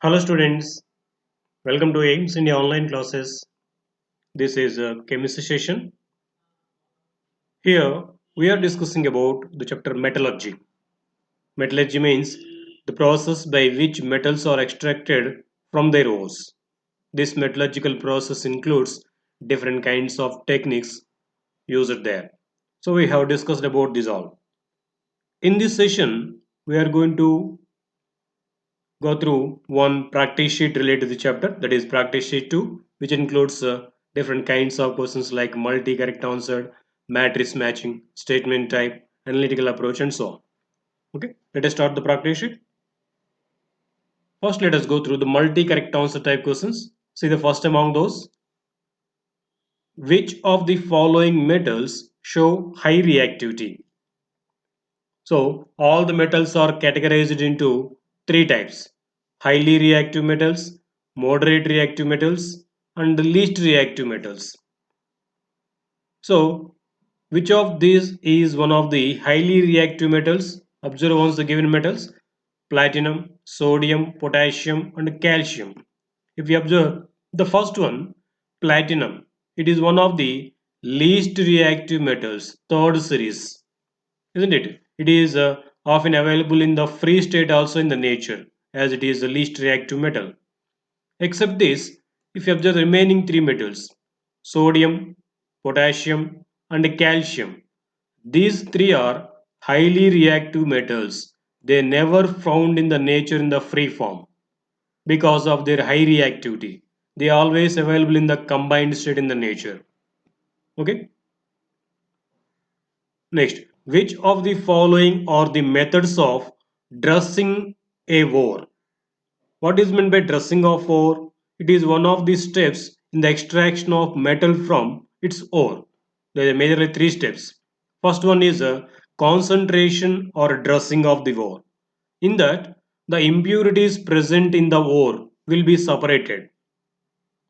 Hello students, welcome to AIMS India online classes. This is a chemistry session. Here we are discussing about the chapter metallurgy. Metallurgy means the process by which metals are extracted from their ores. This metallurgical process includes different kinds of techniques used there. So we have discussed about this all. In this session, we are going to go through one practice sheet related to the chapter, that is practice sheet 2, which includes different kinds of questions like multi correct answered, matrix matching, statement type, analytical approach, and so on. Okay, let us start the practice sheet. First, let us go through the multi correct answer type questions. See the first among those: which of the following metals show high reactivity? So all the metals are categorized into three types: highly reactive metals, moderate reactive metals, and the least reactive metals. So which of these is one of the highly reactive metals? Observe once the given metals: platinum, sodium, potassium, and calcium. If we observe the first one, platinum, it is one of the least reactive metals, third series, isn't it? It is often available in the free state also in the nature, as it is the least reactive metal. Except this, if you observe the remaining three metals, sodium, potassium, and calcium, these three are highly reactive metals. They never found in the nature in the free form because of their high reactivity. They are always available in the combined state in the nature. Okay. Next, which of the following are the methods of dressing a ore? What is meant by dressing of ore? It is one of the steps in the extraction of metal from its ore. There are majorly three steps. First one is a concentration or dressing of the ore. In that, the impurities present in the ore will be separated.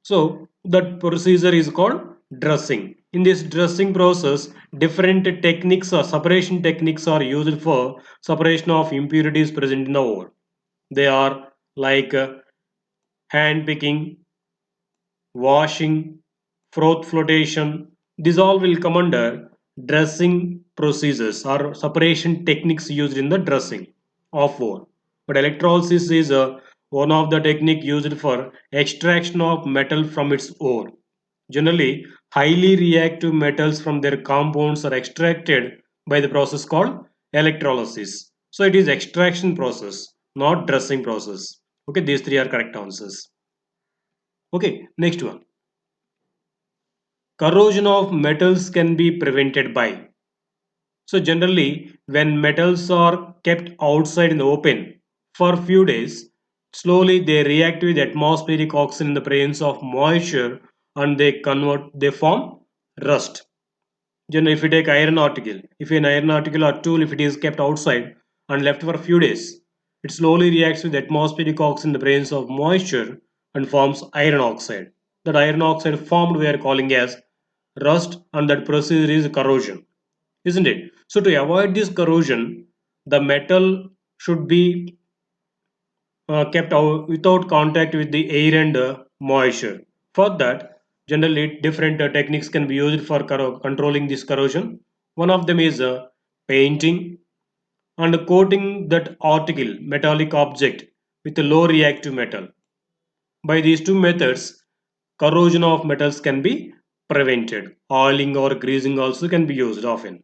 So that procedure is called dressing. In this dressing process, different techniques or separation techniques are used for separation of impurities present in the ore. They are like hand picking, washing, froth flotation. These all will come under dressing procedures or separation techniques used in the dressing of ore. But electrolysis is one of the technique used for extraction of metal from its ore. Generally, highly reactive metals from their compounds are extracted by the process called electrolysis. So it is extraction process, not dressing process. Okay, these three are correct answers. Okay, next one. Corrosion of metals can be prevented by. So generally, when metals are kept outside in the open for a few days, slowly they react with atmospheric oxygen in the presence of moisture, and they form rust. Generally, if you take iron article, if an iron article or tool, if it is kept outside and left for a few days, it slowly reacts with atmospheric oxygen in the presence of moisture and forms iron oxide. That iron oxide formed we are calling as rust, and that procedure is corrosion, isn't it? So to avoid this corrosion, the metal should be kept out without contact with the air and moisture. For that, generally different techniques can be used for controlling this corrosion. One of them is painting and coating that article, metallic object, with a low reactive metal. By these two methods, corrosion of metals can be prevented. Oiling or greasing also can be used often.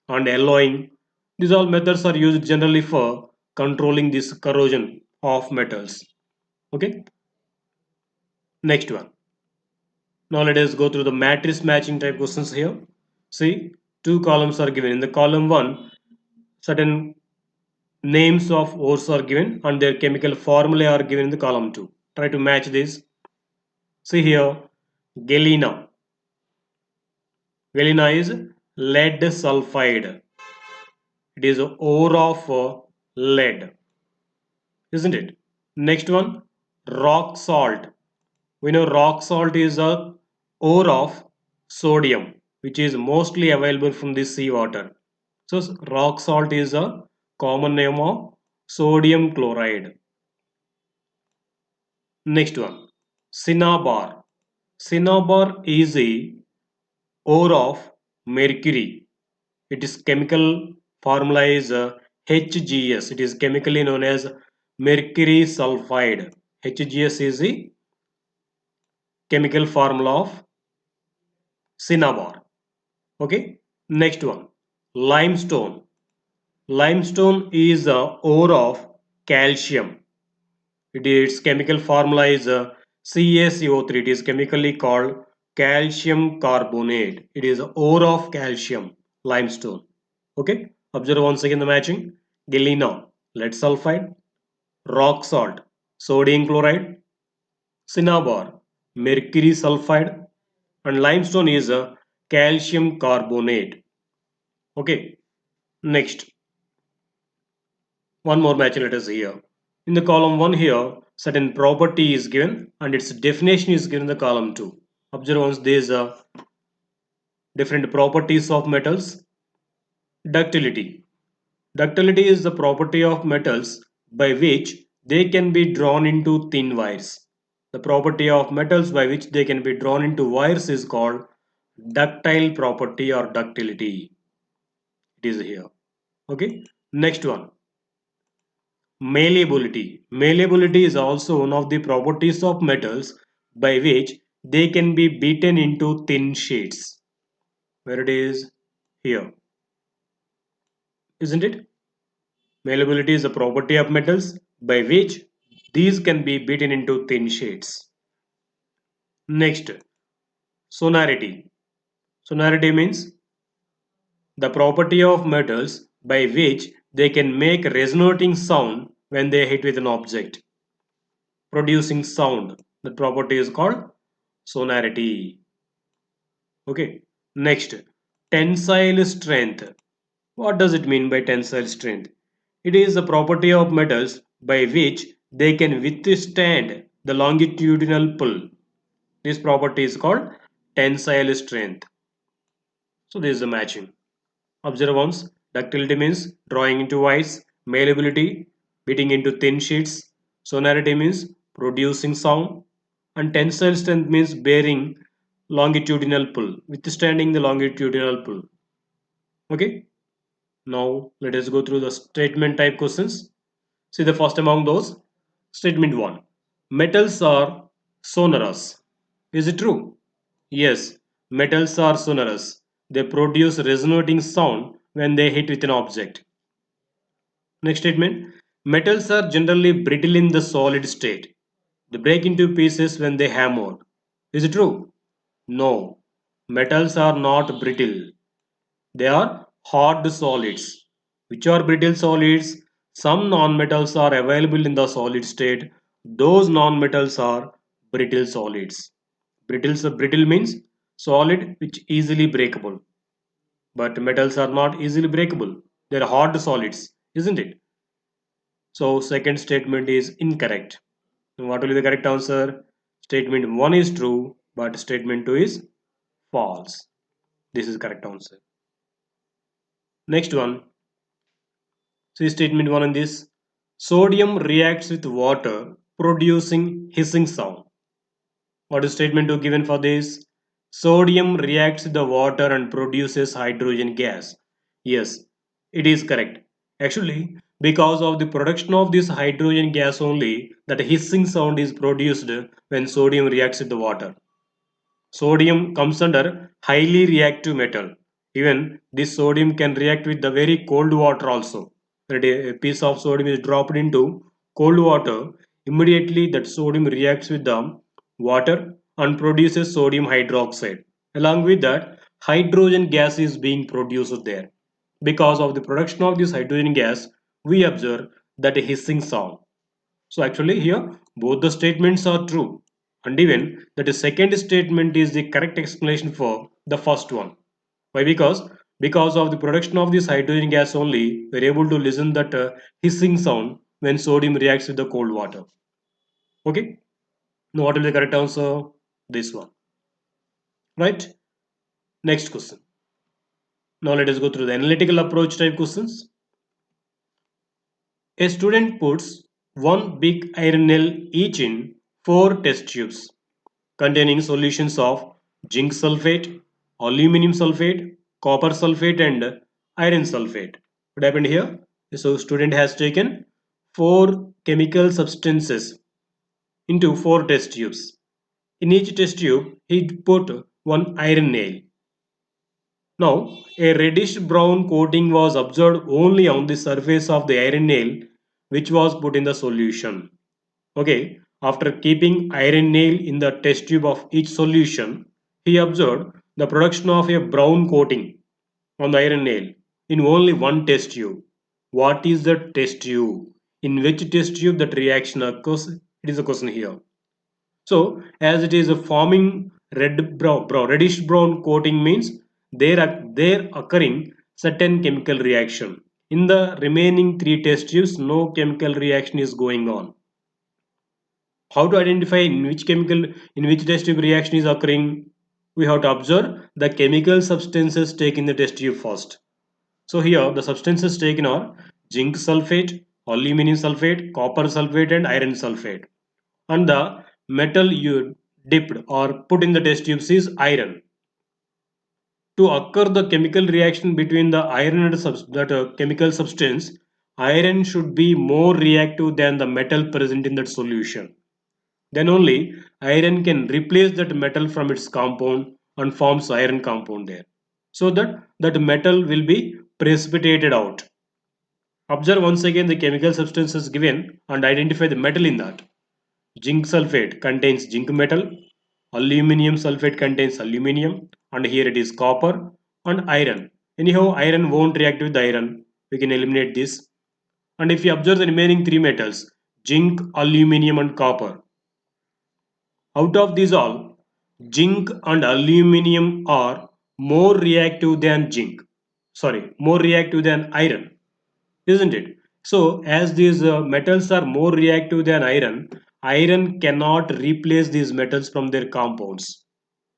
And alloying. These all methods are used generally for controlling this corrosion of metals. Okay, next one. Now let us go through the matrix matching type questions here. See, two columns are given. In the column 1, certain names of ores are given and their chemical formulae are given in the column 2. Try to match this. See here, galena. Galena is lead sulfide. It is ore of lead, isn't it? Next one, rock salt. We know rock salt is a ore of sodium, which is mostly available from the seawater. So rock salt is a common name of sodium chloride. Next one, cinnabar. Cinnabar is a ore of mercury. It is chemical formula is HGS. It is chemically known as mercury sulfide. HGS is the chemical formula of cinnabar. Okay. Next one, limestone. Limestone is a ore of calcium. Its chemical formula is CaCO3. It is chemically called calcium carbonate. It is ore of calcium, limestone. Okay. Observe once again the matching. Galena, lead sulfide. Rock salt, sodium chloride. Cinnabar, mercury sulfide. And limestone is a calcium carbonate. Okay. Next, one more match let us here. In the column 1 here, certain property is given and its definition is given in the column 2. Observe once these different properties of metals. Ductility. Ductility is the property of metals by which they can be drawn into thin wires. The property of metals by which they can be drawn into wires is called ductile property or ductility. It is here. Okay. Next one. Malleability. Malleability is also one of the properties of metals by which they can be beaten into thin sheets. Where it is here, isn't it? Malleability is a property of metals by which these can be beaten into thin sheets. Next, sonority. Sonority means the property of metals by which they can make resonating sound when they hit with an object, producing sound. The property is called sonority. Okay. Next, tensile strength. What does it mean by tensile strength? It is the property of metals by which they can withstand the longitudinal pull. This property is called tensile strength. So this is the matching. Observe once. Ductility means drawing into wires. Malleability, beating into thin sheets. Sonority means producing sound. And tensile strength means bearing longitudinal pull, withstanding the longitudinal pull. Okay. Now let us go through the statement type questions. See the first among those. Statement 1. Metals are sonorous. Is it true? Yes, metals are sonorous. They produce resonating sound when they hit with an object. Next statement. Metals are generally brittle in the solid state. They break into pieces when they hammered. Is it true? No. Metals are not brittle. They are hard solids. Which are brittle solids? Some non-metals are available in the solid state. Those non-metals are brittle solids. Brittle means solid which easily breakable. But metals are not easily breakable. They are hard solids, isn't it? So second statement is incorrect. What will be the correct answer? Statement 1 is true, but statement 2 is false. This is correct answer. Next one. See statement 1 on this. Sodium reacts with water producing hissing sound. What is statement 2 given for this? Sodium reacts with the water and produces hydrogen gas. Yes, it is correct. Actually, because of the production of this hydrogen gas only, that hissing sound is produced when sodium reacts with the water. Sodium comes under highly reactive metal. Even this sodium can react with the very cold water also. When a piece of sodium is dropped into cold water, immediately that sodium reacts with the water and produces sodium hydroxide. Along with that, hydrogen gas is being produced there. Because of the production of this hydrogen gas, we observe that a hissing sound. So actually here both the statements are true, and even that the second statement is the correct explanation for the first one. Why? Because of the production of this hydrogen gas only we are able to listen that hissing sound when sodium reacts with the cold water. Okay. Now what will be the correct answer? This one. Right. Next question. Now let us go through the analytical approach type questions. A student puts one big iron nail each in four test tubes containing solutions of zinc sulfate, aluminum sulfate, copper sulfate and iron sulfate. What happened here? So student has taken four chemical substances into four test tubes. In each test tube, he put one iron nail. Now, a reddish brown coating was observed only on the surface of the iron nail which was put in the solution. Okay, after keeping iron nail in the test tube of each solution, he observed the production of a brown coating on the iron nail in only one test tube. What is the test tube? In which test tube that reaction occurs? It is a question here. So, as it is a forming reddish brown coating means there occurring certain chemical reaction. In the remaining three test tubes, no chemical reaction is going on. How to identify in which test tube reaction is occurring? We have to observe the chemical substances taken in the test tube first. So here the substances taken are zinc sulfate, aluminum sulfate, copper sulfate and iron sulfate. And the metal you dipped or put in the test tubes is iron. To occur the chemical reaction between the iron and chemical substance, iron should be more reactive than the metal present in that solution. Then only iron can replace that metal from its compound and forms iron compound there. So that metal will be precipitated out. Observe once again the chemical substances given and identify the metal in that. Zinc sulfate contains zinc metal, aluminium sulfate contains aluminium, and here it is copper and iron. Anyhow, iron won't react with iron. We can eliminate this. And if you observe the remaining three metals, zinc, aluminium, and copper, out of these all, zinc and aluminium are more reactive than more reactive than iron, isn't it? So, as these metals are more reactive than iron, iron cannot replace these metals from their compounds.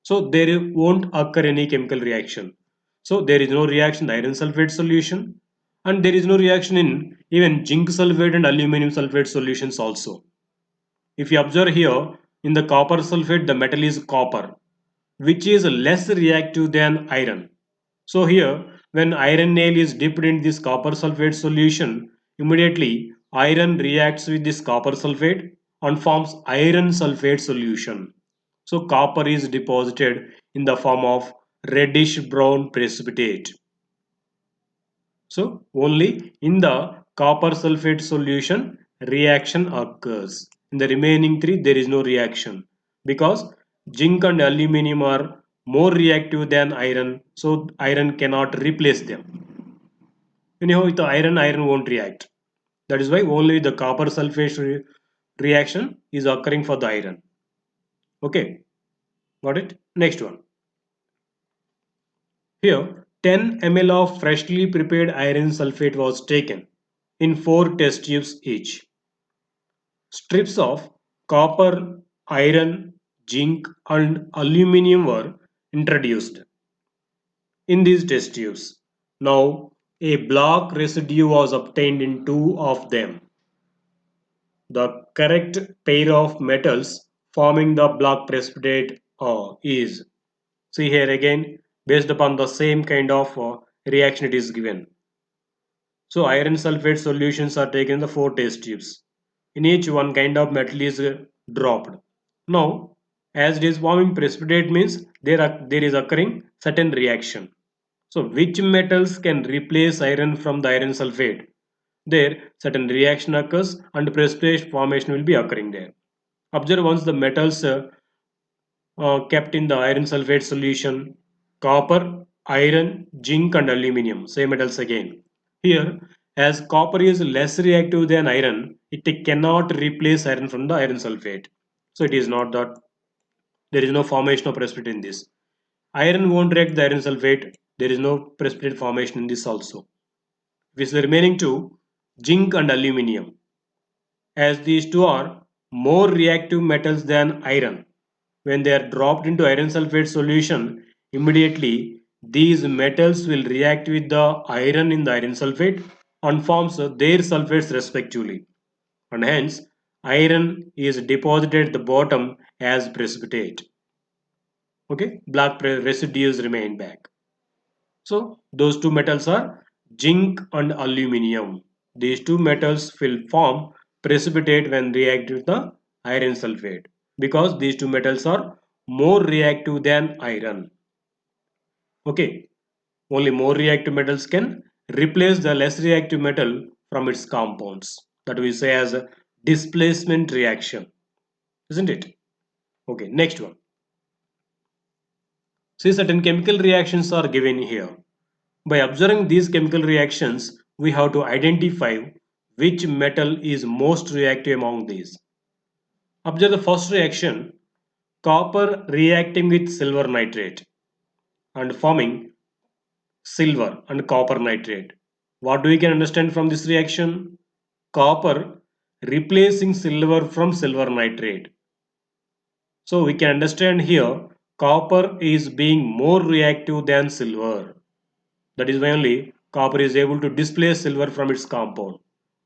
So, there won't occur any chemical reaction. So, there is no reaction in the iron sulfate solution, and there is no reaction in even zinc sulfate and aluminum sulfate solutions also. If you observe here, in the copper sulfate, the metal is copper, which is less reactive than iron. So here, when iron nail is dipped in this copper sulfate solution, immediately iron reacts with this copper sulfate and forms iron sulfate solution. So copper is deposited in the form of reddish brown precipitate. So only in the copper sulfate solution reaction occurs. In the remaining three there is no reaction because zinc and aluminum are more reactive than iron, so iron cannot replace them. Anyhow, with the iron won't react. That is why only the copper sulfate reaction is occurring for the iron. Okay, got it? Next one. Here, 10 ml of freshly prepared iron sulfate was taken in 4 test tubes each. Strips of copper, iron, zinc, and aluminum were introduced in these test tubes. Now, a black residue was obtained in two of them. The correct pair of metals forming the black precipitate is, see here again, based upon the same kind of reaction it is given. So iron sulfate solutions are taken in the 4 test tubes. In each one kind of metal is dropped. Now, as it is forming precipitate means there is occurring certain reaction. So which metals can replace iron from the iron sulfate? There certain reaction occurs and precipitate formation will be occurring there. Observe once the metals kept in the iron sulfate solution, copper, iron, zinc and aluminum, same metals again. Here, as copper is less reactive than iron, it cannot replace iron from the iron sulfate. So it is not that there is no formation of precipitate in this. Iron won't react the iron sulfate, there is no precipitate formation in this also. With the remaining two, zinc and aluminum, as these two are more reactive metals than iron. When they are dropped into iron sulfate solution, immediately these metals will react with the iron in the iron sulfate and forms their sulfates respectively. And hence, iron is deposited at the bottom as precipitate. Okay, black residues remain back. So those two metals are zinc and aluminium. These two metals will form precipitate when reacted with the iron sulfate because these two metals are more reactive than iron. Okay, only more reactive metals can replace the less reactive metal from its compounds. That we say as a displacement reaction, isn't it? Okay, next one. See, certain chemical reactions are given here. By observing these chemical reactions, we have to identify which metal is most reactive among these. Observe the first reaction, copper reacting with silver nitrate and forming silver and copper nitrate. What do we can understand from this reaction? Copper replacing silver from silver nitrate. So we can understand here copper is being more reactive than silver. That is why only copper is able to displace silver from its compound.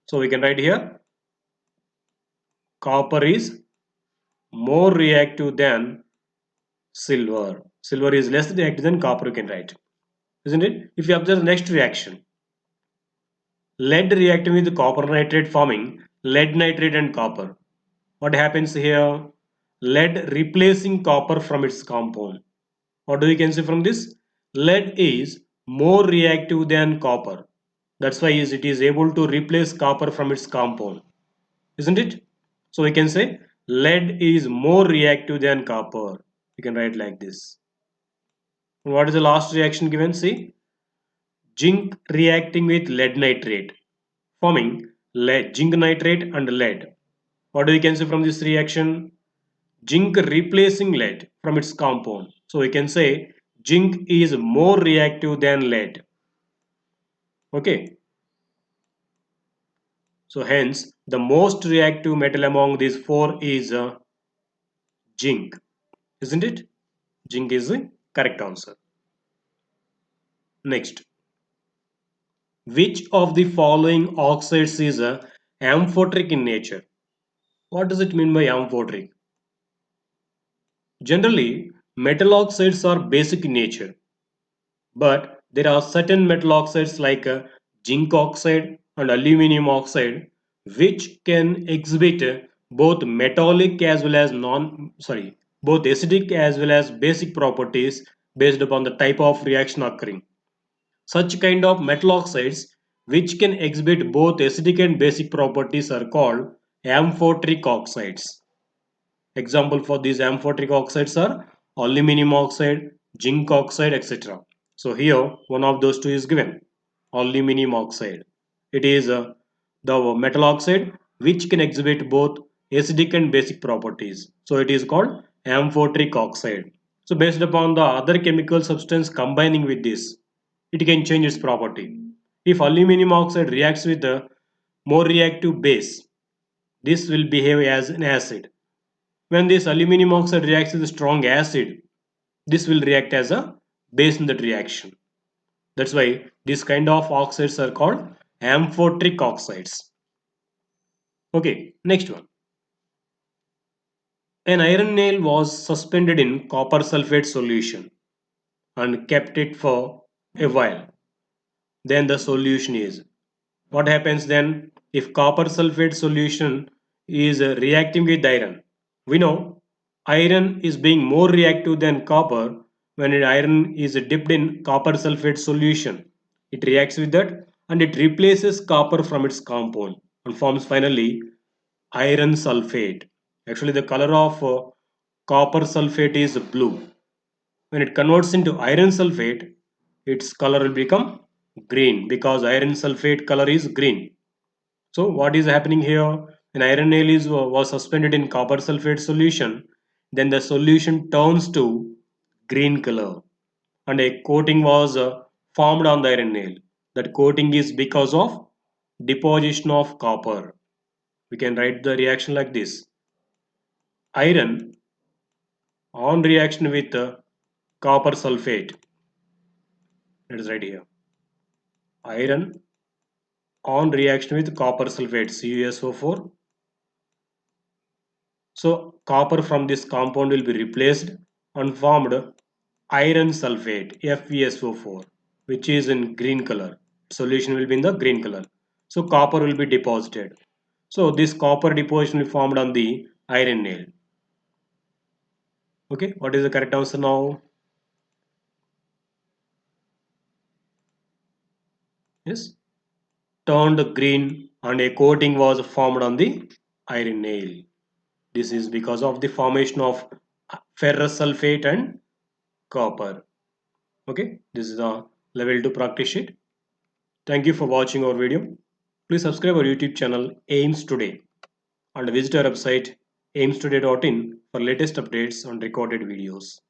So we can write here copper is more reactive than silver. Silver is less reactive than copper, you can write. Isn't it? If you observe the next reaction, lead reacting with copper nitrate forming lead nitrate and copper. What happens here? Lead replacing copper from its compound. What do we can say from this? Lead is more reactive than copper. That's why it is able to replace copper from its compound. Isn't it? So we can say lead is more reactive than copper. We can write like this. And what is the last reaction given? See, zinc reacting with lead nitrate, forming lead, zinc nitrate and lead. What do we can say from this reaction? Zinc replacing lead from its compound. So we can say zinc is more reactive than lead. Okay. So hence the most reactive metal among these four is zinc. Isn't it? Zinc is the correct answer. Next, which of the following oxides is amphoteric in nature? What does it mean by amphoteric? Generally, metal oxides are basic in nature, but there are certain metal oxides like zinc oxide and aluminum oxide which can exhibit both metallic as well as both acidic as well as basic properties based upon the type of reaction occurring. Such kind of metal oxides which can exhibit both acidic and basic properties are called amphoteric oxides. Example for these amphoteric oxides are aluminum oxide, zinc oxide, etc. So here one of those two is given, aluminum oxide. It is the metal oxide which can exhibit both acidic and basic properties. So it is called amphoteric oxide. So based upon the other chemical substance combining with this, it can change its property. If aluminum oxide reacts with a more reactive base, this will behave as an acid. When this aluminum oxide reacts with a strong acid, this will react as a base in that reaction. That's why this kind of oxides are called amphoteric oxides. Okay, next one. An iron nail was suspended in copper sulfate solution and kept it for a while. Then the solution is. What happens then if copper sulfate solution is reacting with iron? We know iron is being more reactive than copper when iron is dipped in copper sulfate solution. It reacts with that and it replaces copper from its compound and forms finally iron sulfate. Actually, the color of copper sulfate is blue. When it converts into iron sulfate, its color will become green because iron sulfate color is green. So what is happening here? An iron nail was suspended in copper sulfate solution. Then the solution turns to green color and a coating was formed on the iron nail. That coating is because of deposition of copper. We can write the reaction like this. Iron on reaction with copper sulfate. It is right here. Iron on reaction with copper sulfate CuSO4 So copper from this compound will be replaced and formed iron sulfate FeSO4, which is in green color. Solution will be in the green color. So copper will be deposited. So this copper deposition will be formed on the iron nail. Okay, what is the correct answer now? Yes, turned green and a coating was formed on the iron nail. This is because of the formation of ferrous sulfate and copper. Okay, this is the level 2 practice sheet. Thank you for watching our video. Please subscribe our YouTube channel AIMS Today and visit our website aimstoday.in for latest updates on recorded videos.